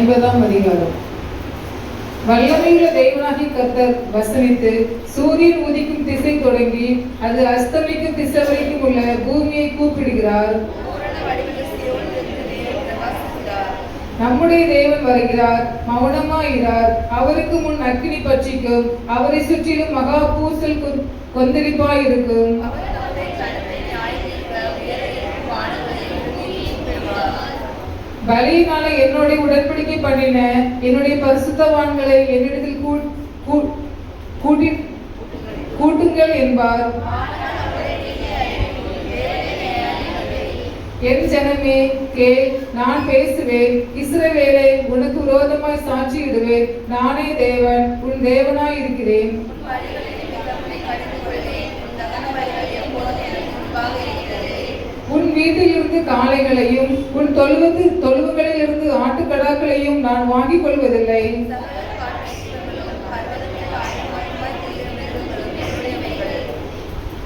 50ஆம் அதிகாரம். வல்லமையுள்ள தேவனாகிய கர்த்தர் வசனித்து சூரியன் உதிக்கும் திசை தொடங்கி அது அஸ்தமிக்கும் திசை வரைக்கும் உள்ள பூமியை கூப்பிடுகிறார். நம்முடைய தேவன் வருகிறார், மௌனமாயிரார். அவருக்கு முன் அக்கினி பட்சிக்கும், அவரை சுற்றிலும் மகா பூசல் கொந்தளிப்பாயிருக்கும். பலியினால என்னோட உடன்படிக்கை பண்ணின என்னுடைய பரிசுத்தவான்களை என்னிடத்தில் கூட்டுங்கள் என்பார். என் ஜனமே கேள், நான் பேசுவேன். இஸ்ரவேலே, உனக்கு விரோதமாய் சாட்சியிடுவேன். நானே தேவன், உன் தேவனாய் இருக்கிறேன். உன் வீட்டில் இருந்து காளைகளையும் உன் தொழுவங்களில் இருந்து ஆட்டுக்கடாக்களையும் நான் வாங்கிக் கொள்வதில்லை.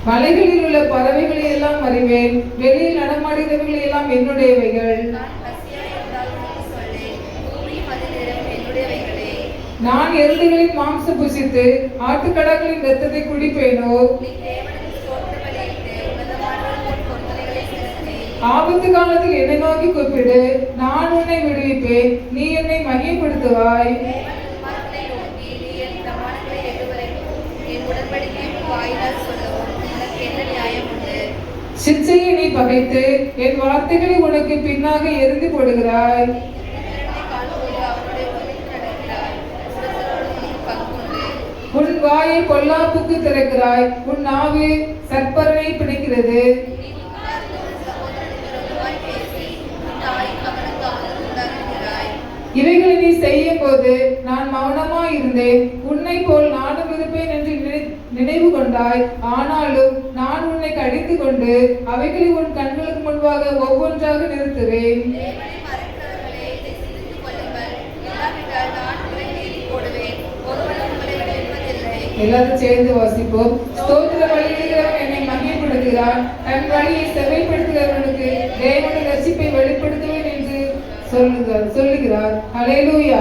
மலைகளில் உள்ள பறவைகளை எல்லாம் அறிவேன். வெளியில் நடமாடுகிறவர்களை எல்லாம் என்னுடையவைகள். நான் எருதுகளின் மாம்சம் புசித்து ஆட்டுக்கடாக்களின் இரத்தத்தை குடிப்பேனோ? ஆபத்து காலத்தில் என்னை நோக்கி கூப்பிடு, நான் உன்னை விடுவிப்பேன். நீ என்னை மகிமைப்படுத்துவாய். சிற்சையை நீ பகைத்து என் வார்த்தைகளை உனக்கு பின்னாக எரிந்து போடுகிறாய். உன் வாயை பொல்லாப்புக்கு திறக்கிறாய். உன் நாவு சற்பரனை பிடிக்கிறது. இவைகளை நீ செய்யும் போது நான் மௌனமாய் இருந்தேன். உன்னை போல் நானும் இருப்பேன் என்று நினைவு கொண்டாய். ஆனாலும் நான் உன்னை கடிந்து கொண்டு அவைகளை உன் கண்களுக்கு முன்பாக ஒவ்வொன்றாக நிறுத்துவேன். எல்லாரும் சேர்ந்து வாசிப்போம். ஸ்தோத்திர பலியிடுகிறவன் என்னை மகிமைப்படுத்துகிறான். தன் வழியை செவைப்படுத்துகிறவனுக்கு தேவனுடைய ரட்சிப்பை வெளிப்படுத்துவேன் என்று சொல்லுகிறார். ஹல்லேலூயா.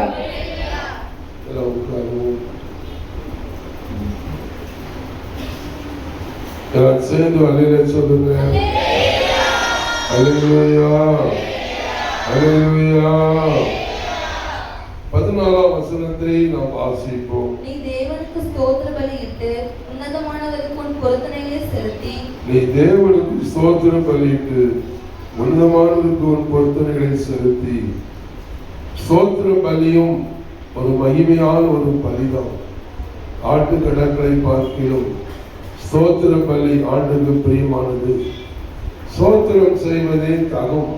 சேர்ந்து ஹல்லேலூயா சொல்லுங்க. ஹல்லேலூயா, ஹல்லேலூயா. 14ஆம் வசனத்தை நாம் வாசிப்போம். நீ தேவனுக்கு ஸ்தோத்திர பலியிட்டு உன்னதமானவருக்கு உன் பொருத்தனைகளை செலுத்தி. நீ தேவனுக்கு ஸ்தோத்திர பலியிட்டு உன்னதமானவருக்கு உன் பொருத்தனைகளை செலுத்தி. ஸ்தோத்திர பலியும் ஒரு மகிமையான ஒரு பலிதான். ஆட்டுக்கடாக்களை பார்க்கிலும் ஸ்தோத்திர பலி ஆண்டுக்கு பிரியமானது. ஸ்தோத்திரம் செய்வதே தகும்.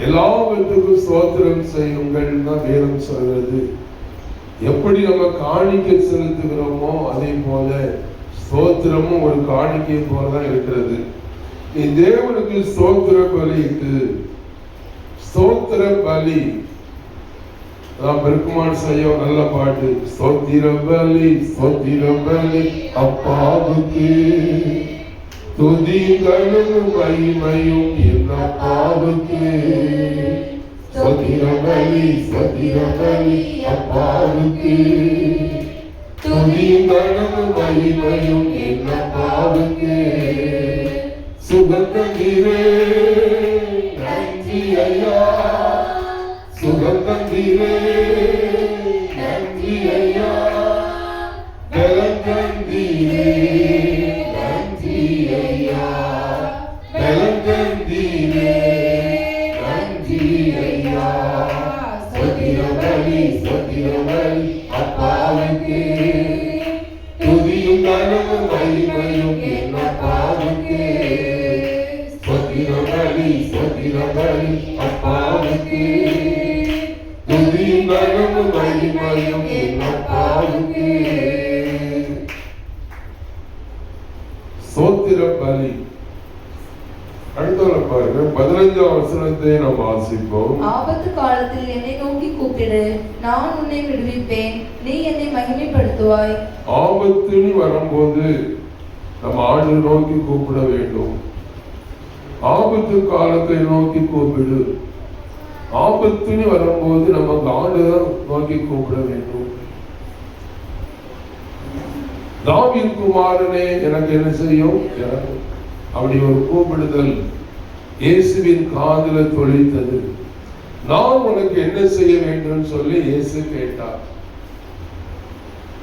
எல்லாவற்றுக்கும் ஸ்தோத்திரம் செய்யுங்கள் தான் வேதம் சொல்றது. எப்படி நம்ம காணிக்கை செலுத்துகிறோமோ அதே போல ஸ்தோத்திரமும் ஒரு காணிக்கை போலதான் இருக்கிறது. நீ தேவனுக்கு ஸ்தோத்திர பலியிட்டு. ஸ்தோத்திர பலி நான் பெருக்குமான் செய்ய நல்ல பாட்டு. ஸ்தோத்திர பலி, ஸ்தோத்திர பலி அப்பாவுக்கு துதிகளும் மகிமையும் என் அப்பாவுக்கு. ஸ்தோத்திர பலி, ஸ்தோத்திர பலி அப்பாவுக்கு துதிகளும் மகிமையும் என் அப்பாவுக்கு. சுகந்தீரே நன்றி ஐயா, சுகந்தீரே நன்றி ஐயா, பலந்தீரே நன்றி ஐயா, பலந்தீரே நன்றி ஐயா. ஸ்தோத்திர பலி, ஸ்தோத்திர பலி அப்பாவுக்கு துதியும் கனமும் மகிமையும் என் அப்பாவுக்கு. ஸ்தோத்திர பலி, ஸ்தோத்திர பலி அப்பாவுக்கு துதியும் கனமும் மகிமையும் என் அப்பாவுக்கு. ஸ்தோத்திர பலி. அடுத்த பாருங்க 15ஆம் வசனத்தை நாம் வாசிப்போம். ஆபத்து காலத்தில் என்னை நோக்கி கூப்பிடு, நான் உன்னை விடுவிப்பேன். நீ என்னை மகிமைப்படுத்துவாய். ஆபத்துன்னு வரும்போது நம்ம ஆண்டு நோக்கி கூப்பிட வேண்டும். ஆபத்து காலத்தை நோக்கி கூப்பிடு. ஆபத்துன்னு வரும்போது நம்ம ஆண்டவரை நோக்கி கூப்பிட வேண்டும். தாவீது குமாரனே எனக்கு என்ன செய்யும்? அப்படி ஒரு கூப்பிடுதல் இயேசுவின் காதுல தொழித்தது. நான் உனக்கு என்ன செய்ய வேண்டும் சொல்லி இயேசு கேட்டார்.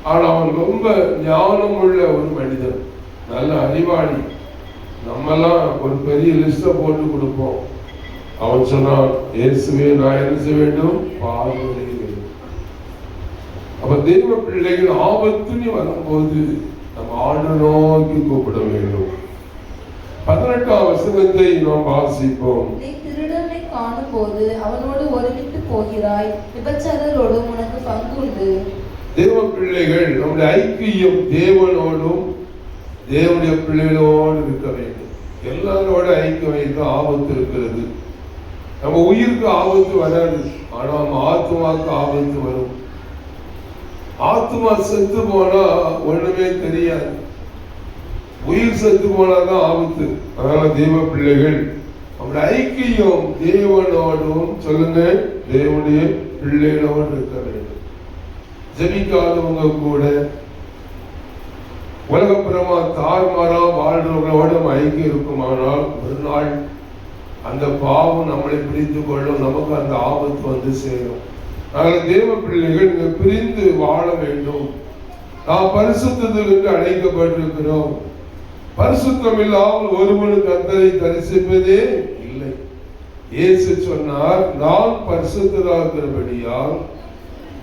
ஆனா அவன் ரொம்ப ஞானம் உள்ள ஒரு மனிதன், நல்ல அறிவாளி. நம்மெல்லாம் ஒரு பெரிய லிஸ்ட போட்டு கொடுப்போம். அவன் சொன்னான், இயேசுவே நான் என்ன செய்ய வேண்டும்? பார்வையிட வேண்டும். அப்ப தெய்வ பிள்ளைகள் ஆபத்துன்னு வரும்போது நம்ம ஆண்டு நோக்கி கூப்பிட வேண்டும். 18ஆம் வசனத்தை நாம் வாசிப்போம். நீ திருடனை காணும் போது அவனோடு ஒருமித்து போகிறாய், விபச்சாரரோடு உனக்கு பங்கு உண்டு. தேவ பிள்ளைகள் நம்முடைய ஐக்கியம் தேவனோடும் தேவனுடைய பிள்ளைகளோடு இருக்க வேண்டும். எல்லாரோட ஐக்கியம் வைக்க ஆபத்து இருக்கிறது. நம்ம உயிருக்கு ஆபத்து வராது, ஆனா நம்ம ஆத்மாவுக்கு ஆபத்து வரும். ஆத்மா செத்து போனா ஒண்ணுமே தெரியாது, உயிர் செத்து போனாதான் ஆபத்து. அதனால தேவ பிள்ளைகள் நம்முடைய ஐக்கியம் தேவனோடும், சொல்லுங்க, தேவனுடைய பிள்ளைகளோடு இருக்க வேண்டும். ஜெபிக்காதவங்க கூட உலகப்புறமா தார்மாரா வாழ்றவங்களோட நம்ம ஐக்கியம் இருக்குமானால் ஒரு நாள் அந்த பாவம் நம்மளை பிரிந்து கொள்ளும், நமக்கு அந்த ஆபத்து வந்து சேரும். அதனால தேவ பிள்ளைகள் பிரிந்து வாழ வேண்டும். நாம் பரிசுத்தத்திற்கு அழைக்கப்பட்டிருக்கிறோம். பரிசுத்தம் இல்லாமல் ஒருவனுக்கு கர்த்தரை தரிசிப்பதே இல்லை. இயேசு சொன்னார், நான் பரிசுத்தராகிறபடியால்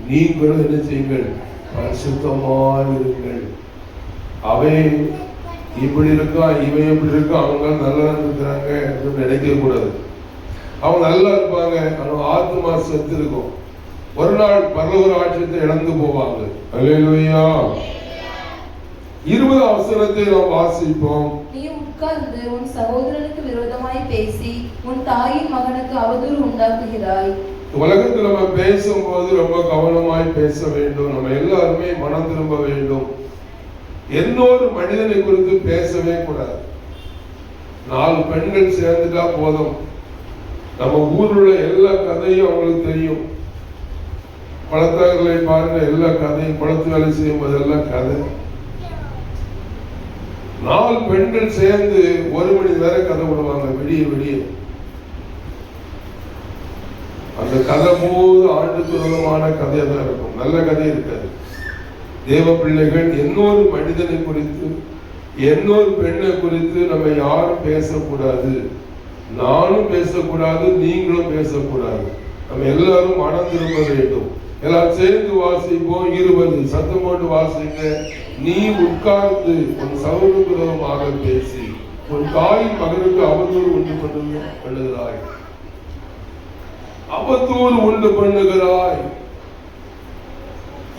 நீங்களும் என்ன செய்யுங்கள்? பரிசுத்தமாயிருங்கள். அவன் இப்படி இருக்கான், இவன் இப்படி இருக்கான், அவங்க நல்லா இருக்கிறாங்க நினைக்க கூடாது. அவங்க நல்லா இருப்பாங்க, அவங்க ஆத்மா செத்து இருக்கும். ஒரு நாள் பரலோக ராஜ்யத்தை இழந்து போவாங்க. அல்லேலூயா. 20ஆம் வசனத்தை நாம் வாசிப்போம். நீ உட்கார்ந்து உன் சகோதரனுக்கு விரோதமாய் பேசி உன் தாயின் மகனுக்கு அவதூறு உண்டாக்குகிறாய். உலகத்தில் நம்ம பேசும்போது ரொம்ப கவனமாய் பேச வேண்டும். நம்ம எல்லாருமே மனம் திரும்ப வேண்டும். இன்னொரு மனிதனை குறித்து பேசவே கூடாது. 4 பெண்கள் சேர்ந்துட்டா போதும், நம்ம ஊருள்ள எல்லா கதையும் அவங்களுக்கு தெரியும். பழத்தவர்களை பாருங்க, எல்லா கதையும், பழத்து வேலை செய்யும் போதெல்லாம் கதை. 4 பெண்கள் சேர்ந்து 1 மணி நேரம் கதை விடுவாங்க, விடிய விடிய. அந்த கதை போது ஆண்டுக்கு விரோதமான கதையா தான் இருக்கும், நல்ல கதை இருக்காது. தேவ பிள்ளைகள் இன்னொரு மனிதனை குறித்து, இன்னொரு பெண்ணை குறித்து நம்ம யாரும் பேசக்கூடாது. நானும் பேசக்கூடாது, நீங்களும் பேசக்கூடாது. நம்ம எல்லாரும் மனம் திரும்ப வேண்டும். எல்லாம் சேர்ந்து வாசிப்போம். 20 சத்தம் போட்டு வாசிங்க. நீ உட்கார்ந்து உன் சகோதரனுக்கு விரோதமாக பேசி உன் தாயின் மகனுக்கு அவதூறு உண்டு பண்ணுகிறாய். அவதூறு உண்டு பண்ணுகிறாய்.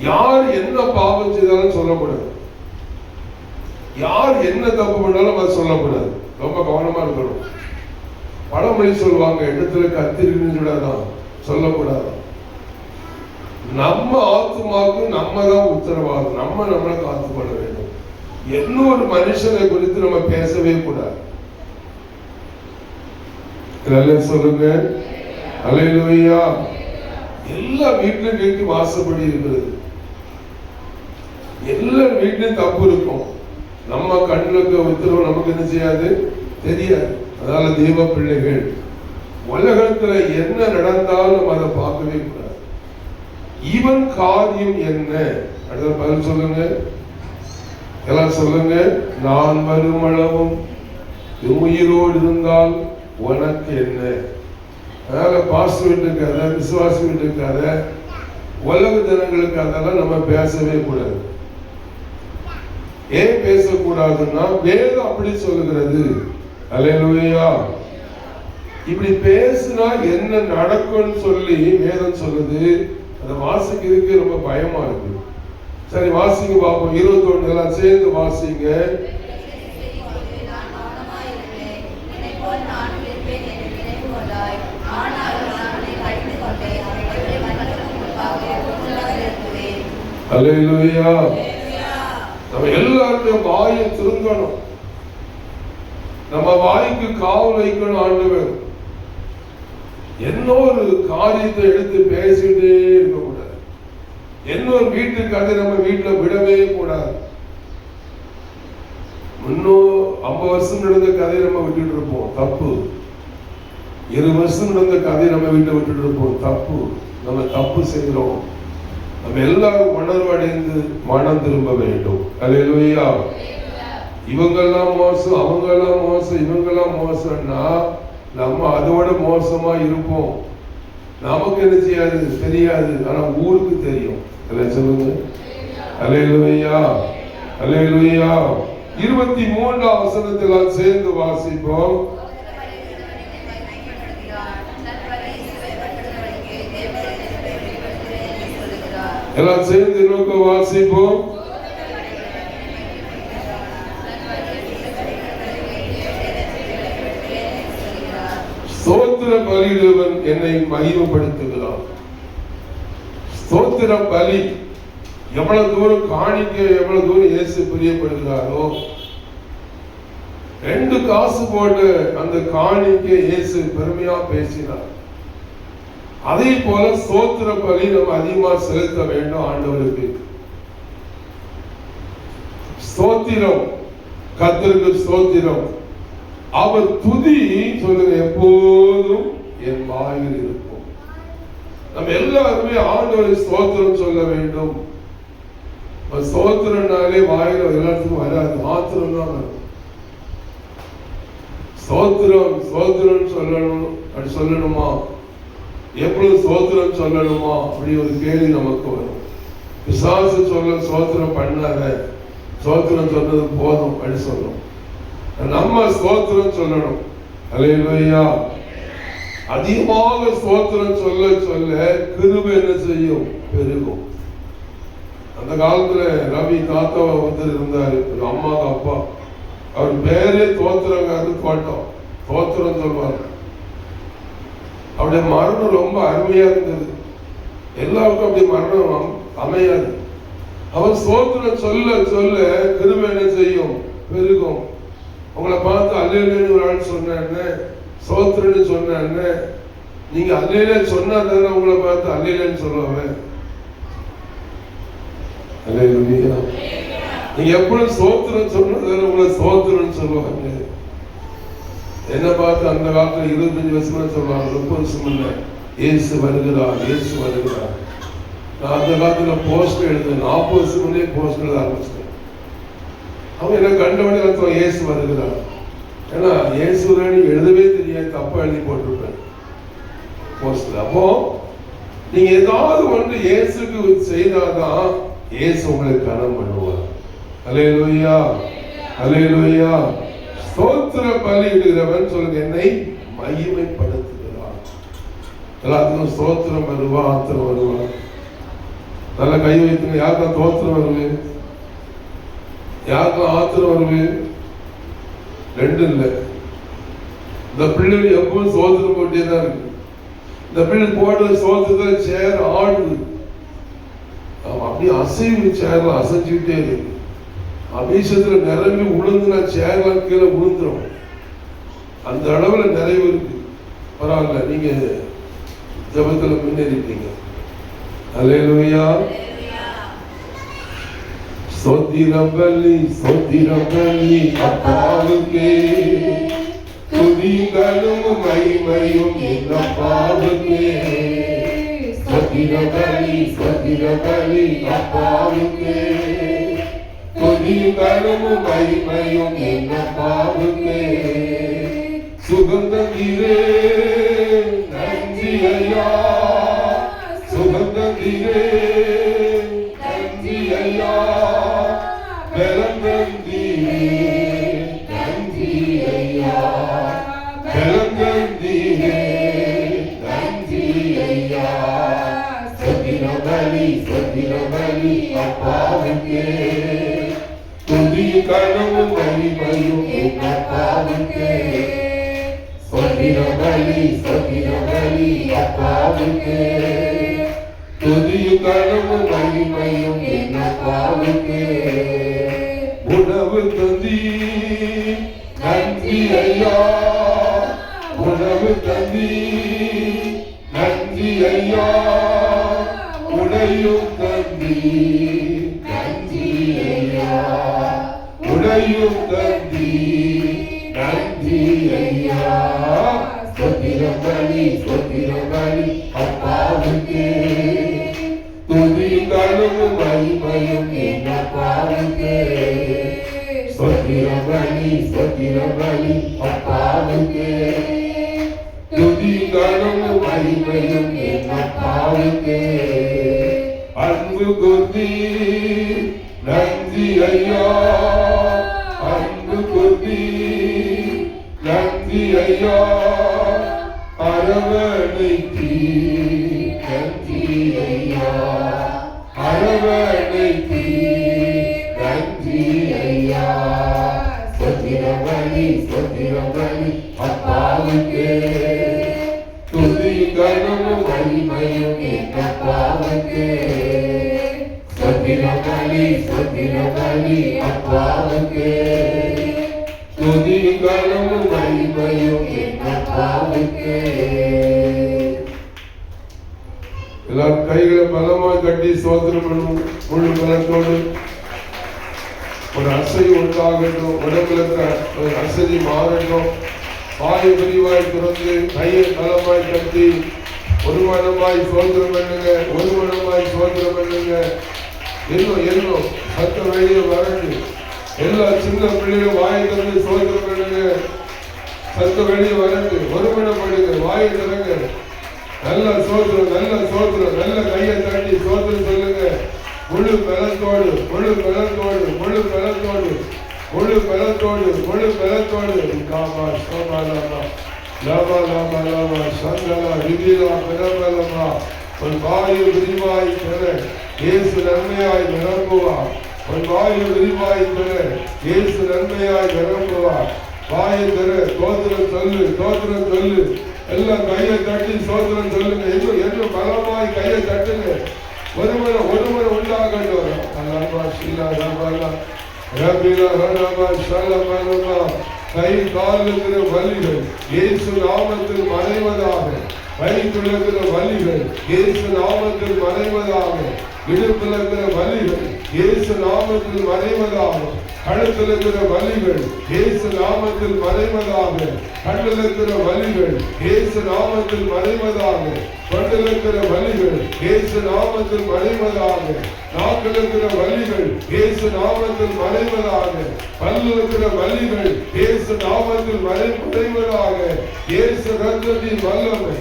யார் என்ன பாவம் செய்தாலும் சொல்லக்கூடாது. யார் என்ன தப்பு பண்ணாலும் அது சொல்லக்கூடாது. ரொம்ப கவனமா இருக்கணும். பழமொழி சொல்லுவாங்க, இடத்துல கத்திரின்னு சொல்லாதான், சொல்லக்கூடாது. நம்ம ஆத்மாவுக்கு நம்ம தான் உத்தரவாதம். நம்ம நம்மளை காத்து கொள்ள வேண்டும். இன்னொரு மனுஷனை குறித்து நம்ம பேசவே கூடாது. சொல்லுங்க, அல்லேலூயா. எல்லா வீட்டிலும் வீட்டு வாசப்படி இருக்கிறது. எல்லா வீட்லயும் தப்பு இருக்கும். நம்ம கண்ணுக்கு உத்தரவு நமக்கு என்ன செய்யாது, தெரியாது. அதனால தேவ பிள்ளைகள் உலகத்துல என்ன நடந்தாலும் அதை பார்க்கவே கூடாது. இவன் காரியம் என்ன? அடுத்த பதில் சொல்லுங்க, எல்லாம் சொல்லுங்க. நான் வருமளவும் உயிரோடு இருந்தால் உனக்கு என்ன? அதனால பாஸ்ட் வீட்டுக்காத, விசுவாசி வீட்டுக்காத, உலக ஜனங்களுக்கு அதெல்லாம் நம்ம பேசவே கூடாது. ஏன் பேசக்கூடாதுன்னா வேதம் அப்படி சொல்லுகிறது. அல்லேலூயா. இப்படி பேசினா என்ன நடக்கும்னு சொல்லி வேதம் சொல்லுது. அதை வாசிக்கிறதுக்கு ரொம்ப பயமா இருக்கு. சரி, வாசிங்க பார்ப்போம். 21 எல்லாம் சேர்ந்து வாசிங்க. அல்லேலூயா. நம்ம எல்லாருமே வாயை திருங்கணும். நம்ம வாய்க்கு காவல் வைக்கணும். ஆண்டவர் இன்னொரு காரியத்தை எடுத்து பேசிட்டே இருக்கக்கூடாது. இன்னொரு வீட்டு கதை நம்ம வீட்டுல விடவே கூடாது. இன்னும் 50 வருஷம் நடந்த கதையை நம்ம விட்டுட்டு இருப்போம், தப்பு. 20 வருஷம் நடந்த கதையை நம்ம வீட்டை விட்டுட்டு இருப்போம், தப்பு. நம்ம தப்பு செய்கிறோம். நம்ம எல்லாரும் உணர்வடைந்து மனம் திரும்ப வேண்டும். அல்லேலூயா. இவங்கெல்லாம் மோசம், அவங்கெல்லாம் மோசம், இவங்கெல்லாம் மோசம்னா நம்ம அதோட மோசமா இருப்போம். நமக்கு என்ன செய்யாது தெரியாது, ஆனா ஊருக்கு தெரியும். சொல்லுங்க அல்லேலூயா, அல்லேலூயா. 23ஆம் வசனத்தில் சேர்ந்து வாசிப்போம். எல்லாம் சேர்ந்து நோக்க வாசிப்போம். ஸ்தோத்திர பலியிடுவன் என்னை மகிமைப்படுத்துகிறான். ஸ்தோத்திர பலி எவ்வளவு தூரம் காணிக்க, எவ்வளவு தூரம் இயேசு பிரியப்படுகிறாரோ, 2 காசு போட்டு அந்த காணிக்க இயேசு பெருமையா பேசினார். அதே போல ஸ்தோத்திர பலி நம்ம அதிகமா செலுத்த வேண்டும் ஆண்டவருக்கு. ஸ்தோத்திரம், கர்த்தருக்கு ஸ்தோத்திரம். அவர் துதி சொல்லுங்க எப்போதும் என் வாயில் இருக்கும். நம்ம எல்லாருமே ஆண்டவரை ஸ்தோத்திரம் சொல்ல வேண்டும். ஸ்தோத்திரம்னாலே வாயில எல்லாத்துக்கும் வராது, ஆத்திரம் தான் வரும். ஸ்தோத்திரம் ஸ்தோத்திரம் சொல்லணும், அப்படி சொல்லணுமா? எப்பொழுது ஸ்தோத்திரம் சொல்லணுமா அப்படி ஒரு கேள்வி நமக்கு வரும். பிசாசு சொல்ல ஸ்தோத்திரம் பண்ணாத, ஸ்தோத்திரம் சொன்னது போதும் அப்படி சொல்லணும். நம்ம ஸ்தோத்திரம் சொல்லணும். அல்லேலூயா. அதிகமாக ஸ்தோத்திரம் சொல்ல சொல்ல கிருபை என்ன செய்யும்? பெருகும். அந்த காலத்துல ரவி தாத்தா ஒருத்தர் இருந்தாரு, அம்மாக்கு அப்பா. அவர் பேரே தோத்திரங்காரு தோட்டம், தோத்திரம் சொல்வார். அவருடைய மரணம் ரொம்ப அருமையா இருந்தது. எல்லாருக்கும் அப்படி மரணம் அமையாது. அவர் ஸ்தோத்திரம் சொல்ல சொல்ல கிருபை என்ன செய்யும்? பெருகும். உங்களை பார்த்து அல்லேலூயான்னு ஒரு ஆள் சொன்ன, ஸ்தோத்திரன்னு சொன்ன, நீங்க அல்லேலூயா சொன்னா தானே உங்களை பார்த்து அல்லேலூயான்னு சொல்லுவேன். அல்லேலூயா. நீங்க எப்பொழுது ஸ்தோத்திரம் சொன்னதானே உங்களை ஸ்தோத்திரன்னு சொல்லுவாங்க. என்ன பார்த்து அந்த காலத்துல 25 வருஷமா சொல்லுவாங்க, 30 வருஷம் இல்ல, இயேசு வருகிறார், இயேசு வருகிறார். நான் அந்த காலத்துல போஸ்ட் எழுதுறேன், 40 வருஷம் முன்னே போஸ்ட் எழுத ஆரம்பிச்சேன். அவங்க என்ன கண்டவனே அர்த்தம் இயேசு வருகிறார். ஏன்னா இயேசுராணி எழுதவே தெரியாது, தப்பா எழுதி போட்டிருப்பேன் போஸ்ட்ல. அப்போ நீங்க ஏதாவது ஒன்று இயேசுக்கு செய்தாதான் இயேசு உங்களை கனம் பண்ணுவார். அல்லேலூயா, அல்லேலூயா. ஸ்தோத்திர பலியிடுகிறவன் சொல்லுங்க என்னை மகிமைப்படுத்துகிறான். எல்லாத்துக்கும் ஸ்தோத்திரம் வருவா, ஆத்திரம் வருவா? நல்ல கை வைத்துங்க. யாருக்கா ஸ்தோத்திரம் வருது? யாருக்கும் ஆத்திரம் வருது? 2 இல்லை. இந்த பிள்ளைகள் எப்பவும் சோதனை போட்டே தான் இருக்கு. இந்த பிள்ளை போடுற சோதனை சேர் ஆடுது, அப்படியே அசைவு, சேர்ல அசைஞ்சுக்கிட்டே இருக்கு. அபிஷத்துல நிரம்பி உளுந்துனா சேர்ல கீழே உளுந்துரும். அந்த அளவுல நிறைவு இருக்கு. பரவாயில்ல, நீங்க ஜபத்துல முன்னேறிட்டீங்க. அல்லேலூயா. ஸ்தோத்திரம் பலி, ஸ்தோத்திரம் பலி அப்பாவுக்கே, துதிகளும் மகிமையும் என் அப்பாவுக்கே. ஸ்தோத்திரம் பலி, ஸ்தோத்திரம் பலி அப்பாவுக்கே, துதிகளும் மகிமையும் என் அப்பாவுக்கே. சுகந்தத்திலே நன்றி ஐயா, சுகந்தத்திலே நன்றி ஐயா, பெலந்தந்திலே நன்றி ஐயா, பெலந்தந்திலே நன்றி ஐயா. ஸ்தோத்திரம் பலி, ஸ்தோத்திரம் பலி அப்பாவுக்கே, துதிகளும் மகிமையும் என் அப்பாவுக்கே. ஸ்தோத்திரம் பலி, ஸ்தோத்திரம் பலி அப்பாவுக்கே, துதிகளும் மகிமையும் என் அப்பாவுக்கே. உணவு தந்தி நன்றி ஐயா, ஆதரவு தந்தி நன்றி ஐயா உடையும் தந்தி நன்றி ஐயா உடையும் தந்தி நன்றி ஐயா ஸ்தோத்திரம் பலி அப்பாவுக்கே துதிகளும் மகிமையும் என் அப்பாவுக்கே ஸ்தோத்திரம் பலி அப்பாவுக்கே துதிகளும் மகிமையும் என் அப்பாவுக்கே அன்பு குருதி நன்றி ஐயா அன்பு குருதி நன்றி ஐயா அரவணைக்கு நன்றி ஐயா அரவணைக்கு நன்றி ஐயா ஸ்தோத்திரம் பலி அப்பாவுக்கே துதிகளும் மகிமையும் என் அப்பாவுக்கே ஸ்தோத்திரம் பலி அப்பாவுக்கே துதிகளும் மகிமையும் என் அப்பாவுக்கே. எல்லாரும் கைகளை பலமாய் கட்டி ஸ்தோத்திரம் பண்ணுவோம். முழு பலத்தோடு ஒரு அசைவு உண்டாகட்டும். உடம்புல ஒரு அசதி மாறட்டும். வாயு விரிவாய் திறந்து கையை பலமாய் கட்டி ஒரு மனமாய் ஸ்தோத்திரம் பண்ணுங்க. ஒரு மனமாய் ஸ்தோத்திரம் பண்ணுங்க. இன்னும் சத்தம் வெளியே வரட்டு. எல்லா சின்ன பிள்ளைகளும் வாயை திறந்து ஸ்தோத்திரம் பண்ணுங்க. சத்தம் வெளியே வரட்டு. ஒரு மனம் பண்ணுங்க. வாயை திறங்க. நல்ல சோதரம் நல்ல கையை தட்டி சோதரம் சொல்லுங்க. முழு பலத்தோடு காமா சோமாலாமா லாமா சந்தலா விதிலா பிரபலமா ஒரு வாயு விரிவாய் பெற இயேசு நன்மையாய் நிரம்புவார். ஒரு வாயு விரிவாய் பெற இயேசு நன்மையாய் நிரம்புவார். வாயை தர சோதரம் சொல்லு எல்லாம் கையை தட்டி சோதரம் சொல்லுங்க. இன்னும் பலமாய் கையை தட்டுங்க. ஒரு முறை உண்டாகட்டும். கை கால் இருக்கிற வலிகள் இயேசு நாமத்தில் மறைவதாக. வயிற்றில் இருக்கிற வலிகள் இயேசு நாமத்தில் மறைவதாக. இடுப்பில் இருக்கிற வலிகள் இயேசு நாமத்தில் மறைவதாக. கழுத்தில் இருக்கிற வலிகள் இயேசு நாமத்தில் மறைவதாக. கண்ணில் இருக்கிற வலிகள் இயேசு நாமத்தில் மறைவதாக. தொண்டில் இருக்கிற வலிகள் இயேசு நாமத்தில் மறைவதாக. நாக்கில் இருக்கிற வலிகள் இயேசு நாமத்தில் மறைவதாக. பல்லில் இருக்கிற வலிகள் இயேசு நாமத்தில் மறைவதாக. இயேசு ரத்தத்தின் வல்லமை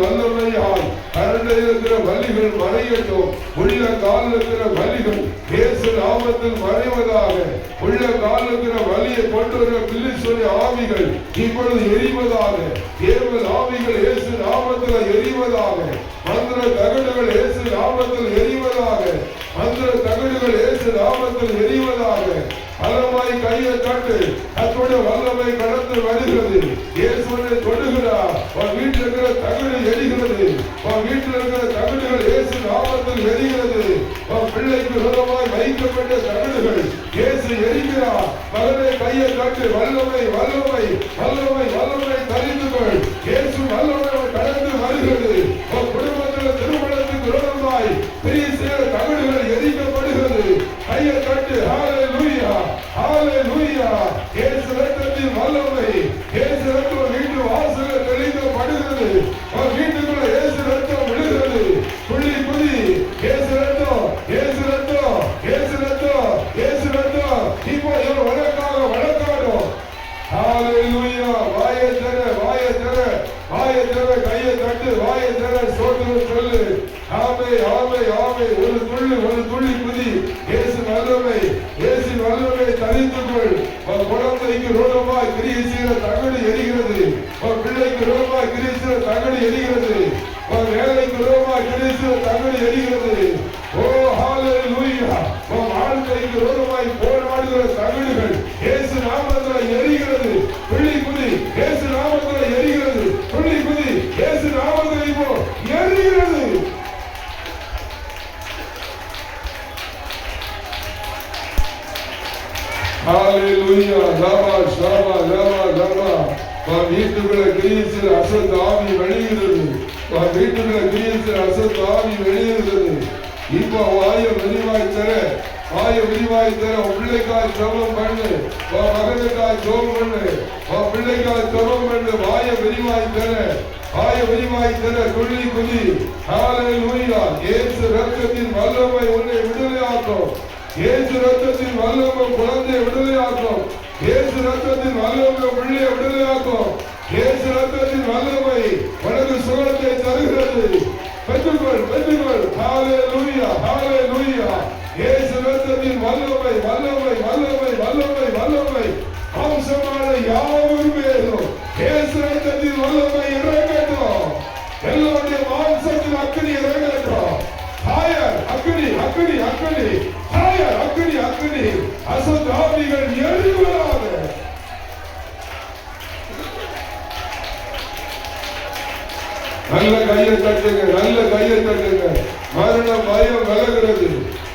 வல்லமையால் கரண்டையில் இருக்கிற வலிகள் மறையட்டும். உள்ள காலில் இருக்கிற வலிகள் இயேசு நாமத்தில் மறைவதாக. உள்ள காலில் இருக்கிற வலியை கொண்டு வர பில்லிசூனி ஆவிகள் இப்பொழுது எரிவதாக. ஏவல் ஆவிகள் இயேசு நாமத்தில் எரிவதாக. மந்திர தகடுகள் இயேசு நாமத்தில் எரிவதாக. பலமாய் கையை தட்டு. அத்தோட வல்லமை கடந்து வருகிறது. இயேசுவை தொடுகிறார். உன் வீட்டில் இருக்கிற தகடு எரிகிறது. உன் வீட்டில் இருக்கிற தகடுகள் இயேசு நாமத்தில் எரிகிறது. உன் பிள்ளைக்கு விரோதமாய் வைக்கப்பட்ட தகடுகள் இயேசு எரிகிறார். மகனை கையை தட்டு. வல்லமை தரிந்து கொள். இயேசு வல்லமை கடந்து வருகிறது. உன் குடும்பத்தில் திருமணத்துக்கு விரோதமாய் பெரிய சேர தகடுகள் எரிக்கப்படுகிறது. கையை தட்டு. ஹalleluya இயேசு ரத்தத்தின் வல்லமை. இயேசு ரத்தம் வீட்டு வாசல்ல தெளிக்கப்படுகிறது. உன் வீட்டுக்குள்ள இயேசு ரத்தம் விழுகிறது. துள்ளி குதி. இயேசு ரத்தம் இப்போ உனக்காக வழக்காடும். ஹalleluya வாயை தர கையை தட்டு. வாயை தர சோதனை சொல்லு. ஆமே ஒரு துள்ளி குதி. இயேசு வல்லமை தரித்துக்கொள். குழந்தைக்கு ரோகமாய் கிரியை செய்கிற தகடு எரிகிறது. பிள்ளைக்கு ரோகமாய் கிரியை செய்கிற தகடு எரிகிறது. வேலைக்கு ரோகமாய் கிரியை செய்கிற தகடு எரிகிறது. ஓ ஹalleluya வாழ்க்கைக்கு ரோகமாய் போராடுகிற தகடுகள் இயேசு நாமத்தில் எரிகிறது. துள்ளி குதி. இயேசு நாமத்தில் எரிகிறது. துள்ளி குதி. இயேசு நாமத்தில் இப்போ எரிகிறது. ஹalleluya லவா ஷவா லவா லவா வீட்டுக்குள்ள கிரியேசிற அசுத்த ஆவி வெளியிடுது வீட்டுக்குள்ள கிரியேசிற அசுத்த ஆவி வெளியிடுது இப்போ வாயை விரிவாய் தர பிள்ளைக்காய் ஜெபம் பண்ணு மகனுக்காய் ஜெபம் பண்ணு பிள்ளைக்காய் ஜெபம் பண்ணு வாயை விரிவாய் தர துள்ளி குதி ஹalleluya இயேசு ரத்தத்தின் வல்லமை உன்னை விடுதலையாக்கும் இயேசு ரத்தத்தின் வல்லமை குழந்தையை விடுதலையாக்கும் இயேசு ரத்தத்தின் வல்லமை பிள்ளையை விடுதலையாக்கும் இயேசு ரத்தத்தின் வல்லமை உனக்கு சுகத்தை தருகிறது பெற்றுக்கொள் ஹalleluya ஹalleluya இயேசு ரத்தத்தின் வல்லமை அம்சமான யாவரும் மேலும் இயேசு ரத்தத்தின் வல்லமை இறங்கட்டும் எல்லோருடைய மாம்சத்தின் அக்கினி இறங்கட்டும் அக்கினி அசுத்த ஆவிகள் எரிவதாக நல்ல கையை தட்டுங்க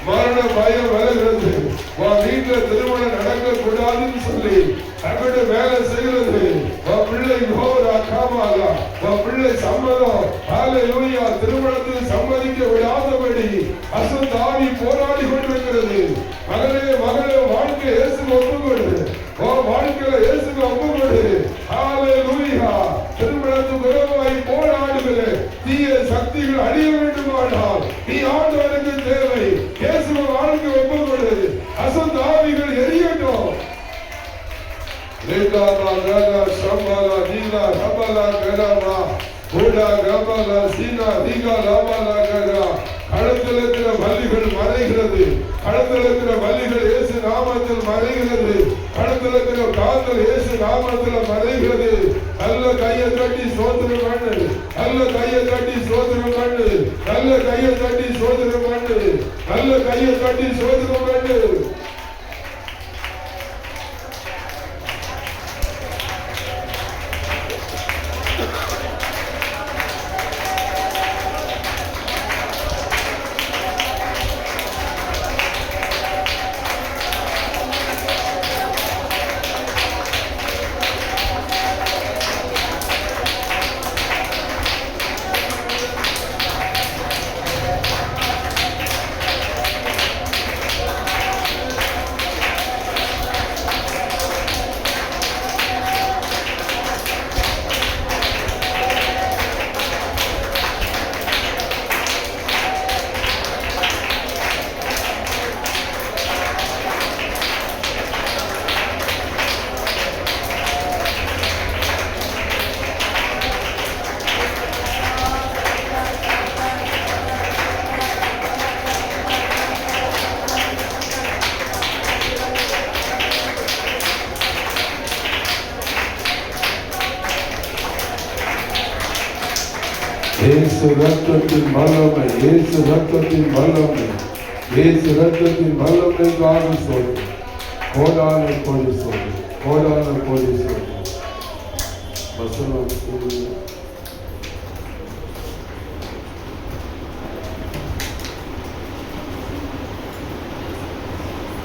மரண பயம் விலகிறது உன் வீட்டுல திருமணம் நடக்க கூடாதுன்னு சொல்லி அங்கிட்டு வேலை செய்யறது உன் பிள்ளை உன் பிள்ளை சம்மதம் ஹalleluya திருமணத்தில் சம்மதிக்க விடாதபடி அசுத்த ஆவி போராடி கொண்டிருக்கிறது மகளே வாழ்க்கை இயேசுக்கு ஒப்புக்கொடு உன் வாழ்க்கையில இயேசுக்கு ஒப்புக்கொடு ஹalleluya திருமணத்துக்கு விரோதமாய் போராடுகிற தீய சக்திகள் அழிய வேண்டுமானால் நீ ஆண்டவருக்கு தேவை இயேசுவை வாழ்க்கை ஒப்புக்கொடு அசுத்த ஆவிகள் எரியட்டும் களத்தில் இருக்கிற பலிகள் மறைகிறது இயேசு நாமத்தில் மறைகிறது களத்தில் இருக்கிற காதல் இயேசு நாமத்தில் மறைகிறது நல்ல கையை தட்டி சோதனம் பண்ணு நல்ல கையை தட்டி சோதனம் பண்ணு இயேசு ரத்தத்தின் வல்லமைக்காக சொல்லு கோடான கோடி சொல்லு வசனம்